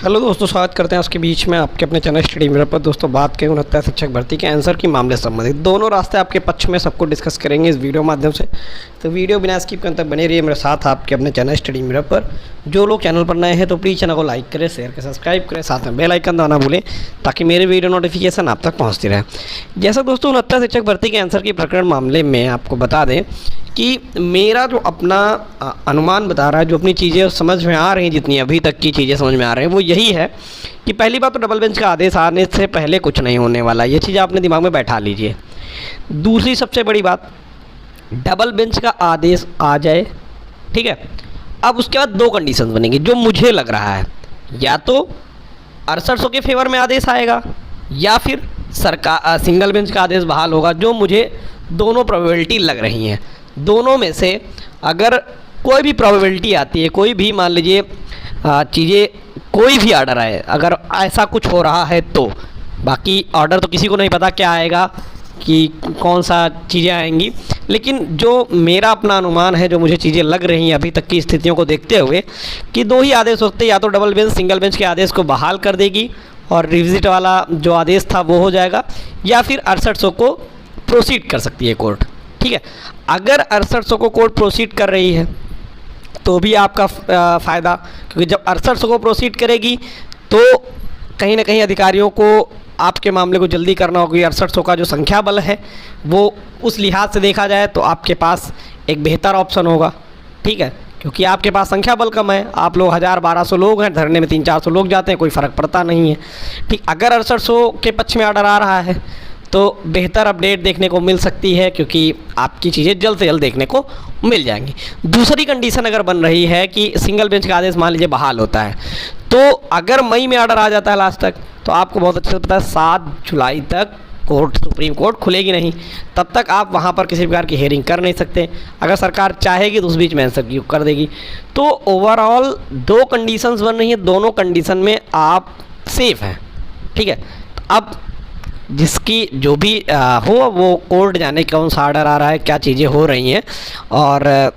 Hello दोस्तों, स्वागत करते हैं उसके बीच में आपके अपने चैनल स्टडी मिरर पर। दोस्तों बात करें 69 शिक्षक भर्ती के आंसर की मामले संबंधित दोनों रास्ते आपके पक्ष में सबको डिस्कस करेंगे इस वीडियो माध्यम से। तो वीडियो बिना स्किप करने तक बने रहिए मेरे साथ आपके अपने चैनल स्टडी मिरर पर। जो लोग चैनल पर नए हैं तो प्लीज़ चैनल को लाइक करें, शेयर करें, सब्सक्राइब करें, साथ में बेल आइकन दबाना भूलें ताकि मेरे वीडियो नोटिफिकेशन आप तक पहुँचती रहे। जैसा दोस्तों 69 शिक्षक भर्ती के आंसर की प्रकरण मामले में आपको बता दें कि मेरा जो अपना अनुमान बता रहा है, जो अपनी चीज़ें समझ में आ रही हैं, जितनी अभी तक की चीज़ें समझ में आ रही हैं वो यही है कि पहली बात तो डबल बेंच का आदेश आने से पहले कुछ नहीं होने वाला, ये चीज़ आपने दिमाग में बैठा लीजिए। दूसरी सबसे बड़ी बात, डबल बेंच का आदेश आ जाए, ठीक है, अब उसके बाद दो कंडीशंस बनेंगी जो मुझे लग रहा है, या तो 6800 के फेवर में आदेश आएगा या फिर सरकार सिंगल बेंच का आदेश बहाल होगा, जो मुझे दोनों प्रोबेबिलिटी लग रही हैं। दोनों में से अगर कोई भी प्रोबेबिलिटी आती है, कोई भी मान लीजिए चीज़ें, कोई भी ऑर्डर आए, अगर ऐसा कुछ हो रहा है तो, बाकी ऑर्डर तो किसी को नहीं पता क्या आएगा, कि कौन सा चीज़ें आएंगी, लेकिन जो मेरा अपना अनुमान है, जो मुझे चीज़ें लग रही हैं अभी तक की स्थितियों को देखते हुए, कि दो ही आदेश होते हैं, या तो डबल बेंच सिंगल बेंच के आदेश को बहाल कर देगी और रिविजिट वाला जो आदेश था वो हो जाएगा, या फिर 6800 को प्रोसीड कर सकती है कोर्ट। ठीक है, अगर 6800 को कोर्ट प्रोसीड कर रही है तो भी आपका फ़ायदा, क्योंकि जब 6800 को प्रोसीड करेगी तो कहीं ना कहीं अधिकारियों को आपके मामले को जल्दी करना होगा। 6800 का जो संख्या बल है वो उस लिहाज से देखा जाए तो आपके पास एक बेहतर ऑप्शन होगा। ठीक है, क्योंकि आपके पास संख्या बल कम है, आप लोग 1000-1200 लोग हैं, धरने में 300-400 लोग जाते हैं, कोई फ़र्क पड़ता नहीं है। ठीक, अगर 6800 के पक्ष में ऑर्डर आ रहा है तो बेहतर अपडेट देखने को मिल सकती है, क्योंकि आपकी चीज़ें जल्द से जल्द देखने को मिल जाएंगी। दूसरी कंडीशन अगर बन रही है कि सिंगल बेंच का आदेश मान लीजिए बहाल होता है, तो अगर मई में ऑर्डर आ जाता है लास्ट तक, तो आपको बहुत अच्छे से पता है 7 जुलाई तक कोर्ट, सुप्रीम कोर्ट खुलेगी नहीं, तब तक आप वहाँ पर किसी प्रकार की हेयरिंग कर नहीं सकते। अगर सरकार चाहेगी तो उस बीच में आंसर की कर देगी। तो ओवरऑल दो कंडीशंस बन रही हैं, दोनों कंडीशन में आप सेफ हैं। ठीक है, अब जिसकी जो भी हो वो कोर्ट जाने कौन सा ऑर्डर आ रहा है, क्या चीज़ें हो रही हैं। और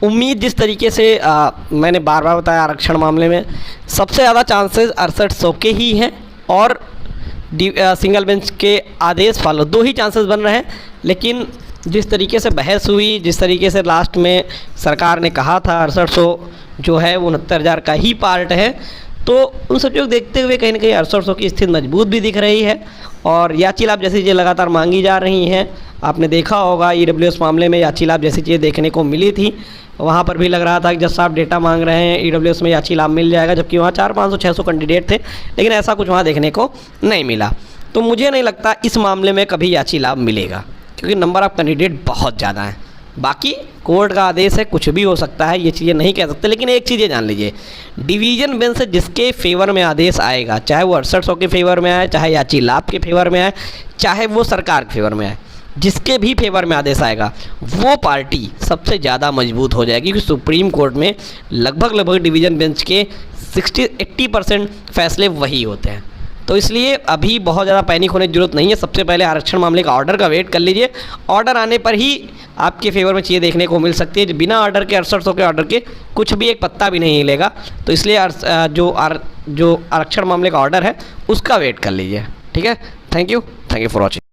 उम्मीद जिस तरीके से मैंने बार बार बताया, आरक्षण मामले में सबसे ज़्यादा चांसेस 6800 के ही हैं और सिंगल बेंच के आदेश फॉलो, दो ही चांसेस बन रहे हैं। लेकिन जिस तरीके से बहस हुई, जिस तरीके से लास्ट में सरकार ने कहा था 6800 जो है वो 69,000 का ही पार्ट है, तो उन सब चीज़ों को देखते हुए कहीं ना कहीं 6800 की स्थिति मजबूत भी दिख रही है। और याची लाभ जैसी चीज़ें लगातार मांगी जा रही हैं, आपने देखा होगा EWS मामले में याची लाभ जैसी चीज़ें देखने को मिली थी, वहाँ पर भी लग रहा था कि जब आप डेटा मांग रहे हैं EWS में याची लाभ मिल जाएगा, जबकि वहाँ 400-500-600 कैंडिडेट थे, लेकिन ऐसा कुछ वहाँ देखने को नहीं मिला। तो मुझे नहीं लगता इस मामले में कभी याची लाभ मिलेगा, क्योंकि नंबर ऑफ़ कैंडिडेट बहुत ज़्यादा हैं। बाकी कोर्ट का आदेश है, कुछ भी हो सकता है, ये चीज़ें नहीं कह सकते। लेकिन एक चीज़ जान लीजिए, डिवीज़न बेंच से जिसके फेवर में आदेश आएगा, चाहे वो 6800 के फेवर में आए, चाहे याची लाभ के फेवर में आए, चाहे वो सरकार के फेवर में आए, जिसके भी फेवर में आदेश आएगा वो पार्टी सबसे ज़्यादा मजबूत हो जाएगी, क्योंकि सुप्रीम कोर्ट में लगभग डिवीज़न बेंच के 60-80% फैसले वही होते हैं। तो इसलिए अभी बहुत ज़्यादा पैनिक होने की जरूरत नहीं है। सबसे पहले आरक्षण मामले का ऑर्डर का वेट कर लीजिए, ऑर्डर आने पर ही आपके फेवर में चीज़ें देखने को मिल सकती है। बिना ऑर्डर के 6800 के ऑर्डर के कुछ भी एक पत्ता भी नहीं हिलेगा। तो इसलिए जो आरक्षण मामले का ऑर्डर है उसका वेट कर लीजिए। ठीक है, थैंक यू फॉर वॉचिंग।